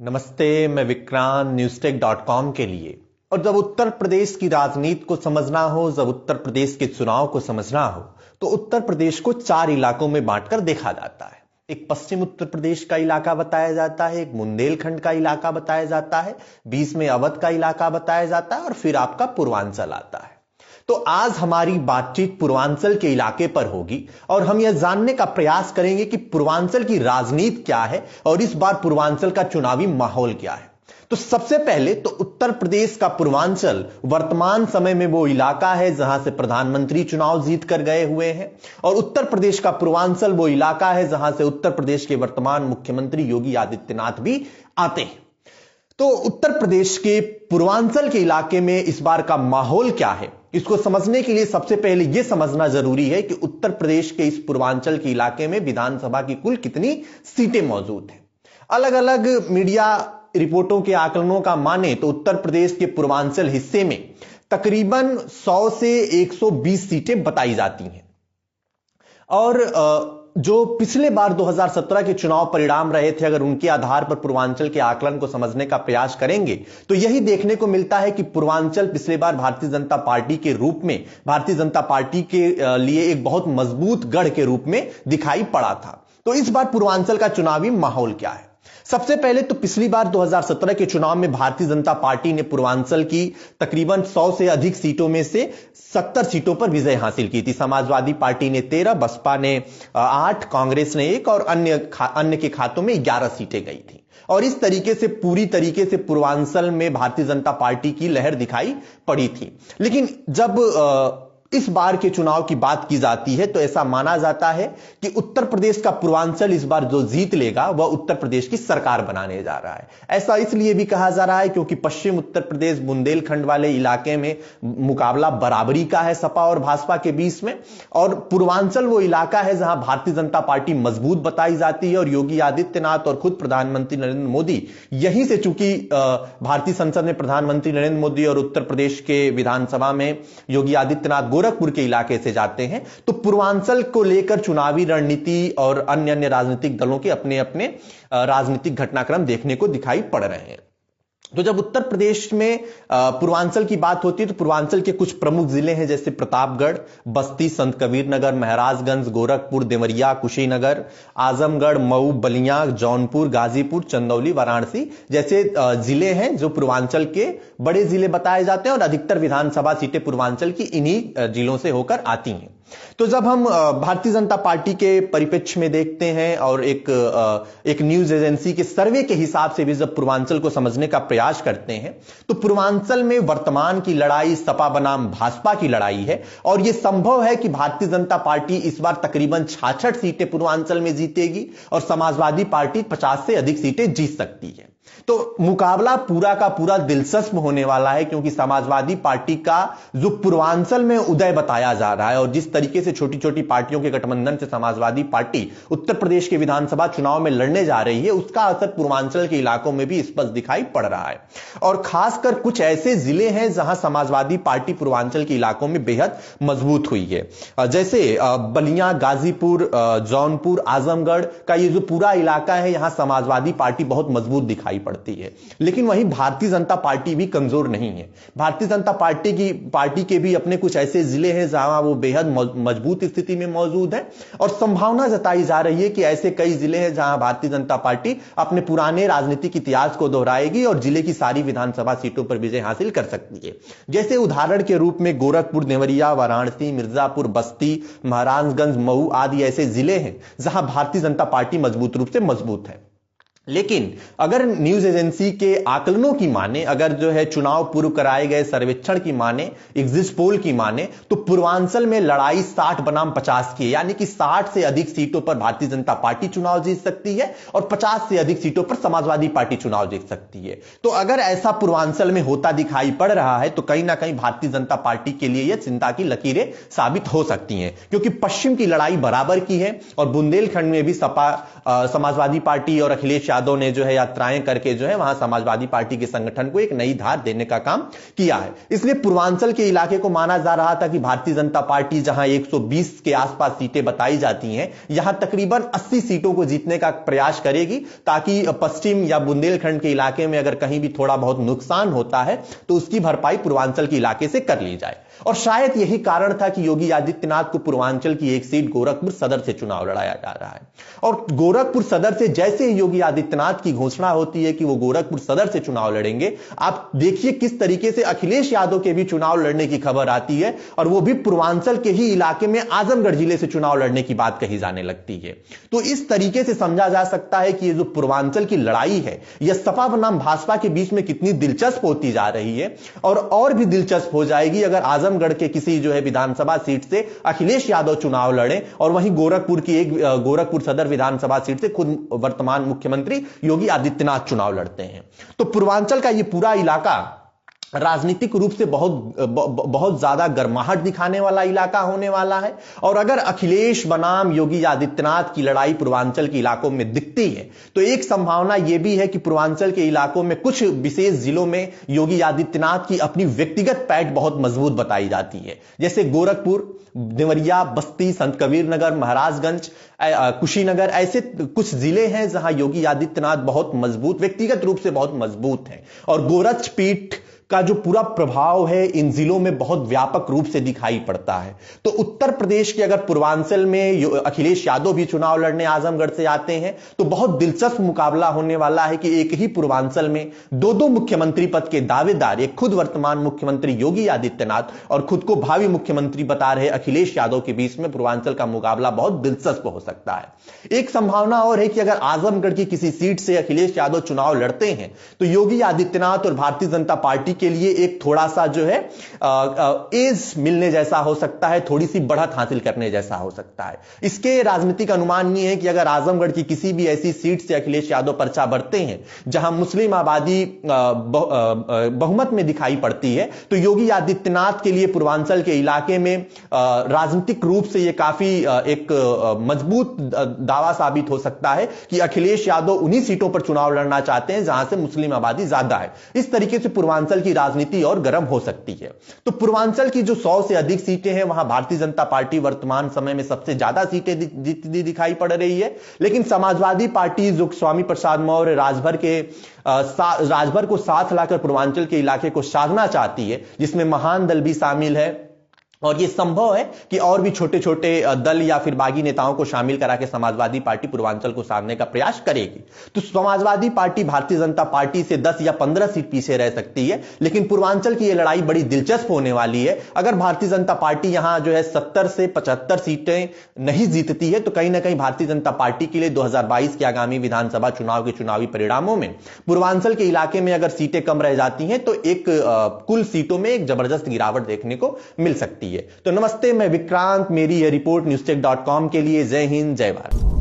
नमस्ते, मैं विक्रांत newstech.com के लिए। और जब उत्तर प्रदेश की राजनीति को समझना हो, जब उत्तर प्रदेश के चुनाव को समझना हो, तो उत्तर प्रदेश को 4 इलाकों में बांटकर देखा जाता है। एक पश्चिम उत्तर प्रदेश का इलाका बताया जाता है, एक बुंदेलखंड का इलाका बताया जाता है, बीच में अवध का इलाका बताया जाता है और फिर आपका पूर्वांचल आता है। तो आज हमारी बातचीत पूर्वांचल के इलाके पर होगी और हम यह जानने का प्रयास करेंगे कि पूर्वांचल की राजनीति क्या है और इस बार पूर्वांचल का चुनावी माहौल क्या है। तो सबसे पहले तो उत्तर प्रदेश का पूर्वांचल वर्तमान समय में वो इलाका है जहां से प्रधानमंत्री चुनाव जीत कर गए हुए हैं, और उत्तर प्रदेश का पूर्वांचल वो इलाका है जहां से उत्तर प्रदेश के वर्तमान मुख्यमंत्री योगी आदित्यनाथ भी आते हैं। तो उत्तर प्रदेश के पूर्वांचल के इलाके में इस बार का माहौल क्या है, इसको समझने के लिए सबसे पहले यह समझना जरूरी है कि उत्तर प्रदेश के इस पूर्वांचल के इलाके में विधानसभा की कुल कितनी सीटें मौजूद हैं। अलग अलग मीडिया रिपोर्टों के आकलनों का माने तो उत्तर प्रदेश के पूर्वांचल हिस्से में तकरीबन 100 से 120 सीटें बताई जाती हैं। और जो पिछले बार 2017 के चुनाव परिणाम रहे थे, अगर उनके आधार पर पूर्वांचल के आकलन को समझने का प्रयास करेंगे तो यही देखने को मिलता है कि पूर्वांचल पिछले बार भारतीय जनता पार्टी के रूप में, भारतीय जनता पार्टी के लिए एक बहुत मजबूत गढ़ के रूप में दिखाई पड़ा था। तो इस बार पूर्वांचल का चुनावी माहौल क्या है? सबसे पहले तो पिछली बार 2017 के चुनाव में भारतीय जनता पार्टी ने पूर्वांचल की तकरीबन 100 से अधिक सीटों में से 70 सीटों पर विजय हासिल की थी। समाजवादी पार्टी ने 13, बसपा ने 8, कांग्रेस ने 1 और अन्य के खातों में 11 सीटें गई थी। और इस तरीके से पूरी तरीके से पूर्वांचल में भारतीय जनता पार्टी की लहर दिखाई पड़ी थी। लेकिन जब इस बार के चुनाव की बात की जाती है तो ऐसा माना जाता है कि उत्तर प्रदेश का पूर्वांचल इस बार जो जीत लेगा वह उत्तर प्रदेश की सरकार बनाने जा रहा है। ऐसा इसलिए भी कहा जा रहा है क्योंकि पश्चिम उत्तर प्रदेश बुंदेलखंड वाले इलाके में मुकाबला बराबरी का है सपा और भाजपा के बीच में, और पूर्वांचल वो इलाका है जहां भारतीय जनता पार्टी मजबूत बताई जाती है और योगी आदित्यनाथ और खुद प्रधानमंत्री नरेंद्र मोदी यहीं से, चूंकि भारतीय संसद में प्रधानमंत्री नरेंद्र मोदी और उत्तर प्रदेश के विधानसभा में योगी आदित्यनाथ गोरखपुर के इलाके से जाते हैं, तो पूर्वांचल को लेकर चुनावी रणनीति और अन्य राजनीतिक दलों के अपने अपने राजनीतिक घटनाक्रम देखने को दिखाई पड़ रहे हैं। तो जब उत्तर प्रदेश में पूर्वांचल की बात होती है तो पूर्वांचल के कुछ प्रमुख जिले हैं जैसे प्रतापगढ़, बस्ती, संत कबीर नगर, महराजगंज, गोरखपुर, देवरिया, कुशीनगर, आजमगढ़, मऊ, बलिया, जौनपुर, गाजीपुर, चंदौली, वाराणसी जैसे जिले हैं जो पूर्वांचल के बड़े जिले बताए जाते हैं, और अधिकतर विधानसभा सीटें पूर्वांचल की इन्हीं जिलों से होकर आती हैं। तो जब हम भारतीय जनता पार्टी के परिप्रेक्ष्य में देखते हैं और एक न्यूज एजेंसी के सर्वे के हिसाब से भी जब पूर्वांचल को समझने का प्रयास करते हैं तो पूर्वांचल में वर्तमान की लड़ाई सपा बनाम भाजपा की लड़ाई है, और यह संभव है कि भारतीय जनता पार्टी इस बार तकरीबन 66 सीटें पूर्वांचल में जीतेगी और समाजवादी पार्टी 50 से अधिक सीटें जीत सकती है। तो मुकाबला पूरा का पूरा दिलचस्प होने वाला है, क्योंकि समाजवादी पार्टी का जो पूर्वांचल में उदय बताया जा रहा है और जिस तरीके से छोटी छोटी पार्टियों के गठबंधन से समाजवादी पार्टी उत्तर प्रदेश के विधानसभा चुनाव में लड़ने जा रही है, उसका असर पूर्वांचल के इलाकों में भी स्पष्ट दिखाई पड़ रहा है। और खासकर कुछ ऐसे जिले हैं जहां समाजवादी पार्टी पूर्वांचल के इलाकों में बेहद मजबूत हुई है, जैसे बलिया, गाजीपुर, जौनपुर, आजमगढ़ का ये जो पूरा इलाका है, यहां समाजवादी पार्टी बहुत मजबूत दिखाई पड़ती है। लेकिन वहीं भारतीय जनता पार्टी भी कमजोर नहीं है। भारतीय जनता पार्टी के भी अपने कुछ ऐसे जिले हैं जहां वो बेहद मजबूत स्थिति में मौजूद है, और संभावना जताई जा रही है कि ऐसे कई जिले हैं जहां भारतीय जनता पार्टी अपने पुराने राजनीतिक इतिहास को दोहराएगी और जिले की सारी विधानसभा सीटों पर विजय हासिल कर सकती है। जैसे उदाहरण के रूप में गोरखपुर, देवरिया, वाराणसी, मिर्जापुर, बस्ती, महाराजगंज, मऊ आदि ऐसे जिले हैं जहां भारतीय जनता पार्टी मजबूत रूप से मजबूत है। लेकिन अगर न्यूज एजेंसी के आकलनों की माने, अगर जो है चुनाव पूर्व कराए गए सर्वेक्षण की माने, एग्जिट पोल की माने, तो पूर्वांचल में लड़ाई 60 बनाम 50 की है, यानी कि 60 से अधिक सीटों पर भारतीय जनता पार्टी चुनाव जीत सकती है और 50 से अधिक सीटों पर समाजवादी पार्टी चुनाव जीत सकती है। तो अगर ऐसा पूर्वांचल में होता दिखाई पड़ रहा है तो कहीं ना कहीं भारतीय जनता पार्टी के लिए यह चिंता की लकीरें साबित हो सकती हैं, क्योंकि पश्चिम की लड़ाई बराबर की है और बुंदेलखंड में भी सपा, समाजवादी पार्टी और अखिलेश यादव ने जो है यात्राएं करके जो है वहां समाजवादी पार्टी के संगठन को एक नई धार देने का काम किया है। इसलिए पूर्वांचल के इलाके को माना जा रहा था कि भारतीय जनता पार्टी जहां 120 के आसपास सीटें बताई जाती हैं, यहां तकरीबन 80 सीटों को जीतने का प्रयास करेगी, ताकि पश्चिम या बुंदेलखंड के इलाके में अगर कहीं भी थोड़ा बहुत नुकसान होता है तो उसकी भरपाई पूर्वांचल के इलाके से कर ली जाए। और शायद यही कारण था कि योगी आदित्यनाथ को पूर्वांचल की एक सीट गोरखपुर सदर से चुनाव लड़ाया जा रहा है। और गोरखपुर सदर से जैसे ही योगी आदित्यनाथ की घोषणा होती है कि वो गोरखपुर सदर से चुनाव लड़ेंगे, आप देखिए किस तरीके से अखिलेश यादव के भी चुनाव लड़ने की खबर आती है, और वो भी पूर्वांचल के ही इलाके में आजमगढ़ जिले से चुनाव लड़ने की बात कही जाने लगती है। तो इस तरीके से समझा जा सकता है कि ये जो पूर्वांचल की लड़ाई है यह सपा बनाम भाजपा के बीच में कितनी दिलचस्प होती जा रही है, और भी दिलचस्प हो जाएगी अगर आजमगढ़ के किसी जो है विधानसभा सीट से अखिलेश यादव चुनाव लड़े और वहीं गोरखपुर सदर विधानसभा सीट से खुद वर्तमान मुख्यमंत्री योगी आदित्यनाथ चुनाव लड़ते हैं। तो पूर्वांचल का यह पूरा इलाका राजनीतिक रूप से बहुत ज्यादा गर्माहट दिखाने वाला इलाका होने वाला है। और अगर अखिलेश बनाम योगी आदित्यनाथ की लड़ाई पूर्वांचल के इलाकों में दिखती है तो एक संभावना यह भी है कि पूर्वांचल के इलाकों में कुछ विशेष जिलों में योगी आदित्यनाथ की अपनी व्यक्तिगत पैठ बहुत मजबूत बताई जाती है, जैसे गोरखपुर, देवरिया, बस्ती, संत कबीर नगर, महाराजगंज, कुशीनगर, ऐसे कुछ जिले हैं जहां योगी आदित्यनाथ बहुत मजबूत, व्यक्तिगत रूप से बहुत मजबूत हैं। और गोरक्षपीठ का जो पूरा प्रभाव है इन जिलों में बहुत व्यापक रूप से दिखाई पड़ता है। तो उत्तर प्रदेश के अगर पूर्वांचल में अखिलेश यादव भी चुनाव लड़ने आजमगढ़ से आते हैं तो बहुत दिलचस्प मुकाबला होने वाला है कि एक ही पूर्वांचल में दो मुख्यमंत्री पद के दावेदार, एक खुद वर्तमान मुख्यमंत्री योगी आदित्यनाथ और खुद को भावी मुख्यमंत्री बता रहे अखिलेश यादव के बीच में पूर्वांचल का मुकाबला बहुत दिलचस्प हो सकता है। एक संभावना और है कि अगर आजमगढ़ की किसी सीट से अखिलेश यादव चुनाव लड़ते हैं तो योगी आदित्यनाथ और भारतीय जनता पार्टी के लिए एक थोड़ा सा जो है एज मिलने जैसा हो सकता है, थोड़ी सी बढ़त हासिल करने जैसा हो सकता है। इसके राजनीतिक अनुमान ये है कि अगर आजमगढ़ की किसी भी ऐसी सीट से अखिलेश यादव पर्चा भरते हैं जहां मुस्लिम आबादी बहुमत में दिखाई पड़ती है तो योगी आदित्यनाथ के लिए पूर्वांचल के इलाके में राजनीतिक रूप से यह काफी एक मजबूत दावा साबित हो सकता है कि अखिलेश यादव उन्हीं सीटों पर चुनाव लड़ना चाहते हैं जहां से मुस्लिम आबादी ज्यादा है। इस तरीके से पूर्वांचल की राजनीति और गर्म हो सकती है। तो पूर्वांचल की जो 100 से अधिक सीटें हैं वहां भारतीय जनता पार्टी वर्तमान समय में सबसे ज्यादा सीटें जीतती दिखाई पड़ रही है, लेकिन समाजवादी पार्टी जो स्वामी प्रसाद मौर्य राजभर को साथ लाकर पूर्वांचल के इलाके को साधना चाहती है, जिसमें महान दल भी शामिल है, और यह संभव है कि और भी छोटे छोटे दल या फिर बागी नेताओं को शामिल करा के समाजवादी पार्टी पूर्वांचल को साधने का प्रयास करेगी। तो समाजवादी पार्टी भारतीय जनता पार्टी से 10 या 15 सीट पीछे रह सकती है, लेकिन पूर्वांचल की यह लड़ाई बड़ी दिलचस्प होने वाली है। अगर भारतीय जनता पार्टी यहां जो है 70 से 75 सीटें नहीं जीतती है तो कहीं ना कहीं भारतीय जनता पार्टी के लिए 2022 के आगामी विधानसभा चुनाव के चुनावी परिणामों में पूर्वांचल के इलाके में अगर सीटें कम रह जाती हैं तो एक कुल सीटों में एक जबरदस्त गिरावट देखने को मिल सकती है। तो नमस्ते, मैं विक्रांत, मेरी यह रिपोर्ट न्यूज़चेक.com के लिए। जय हिंद, जय भारत।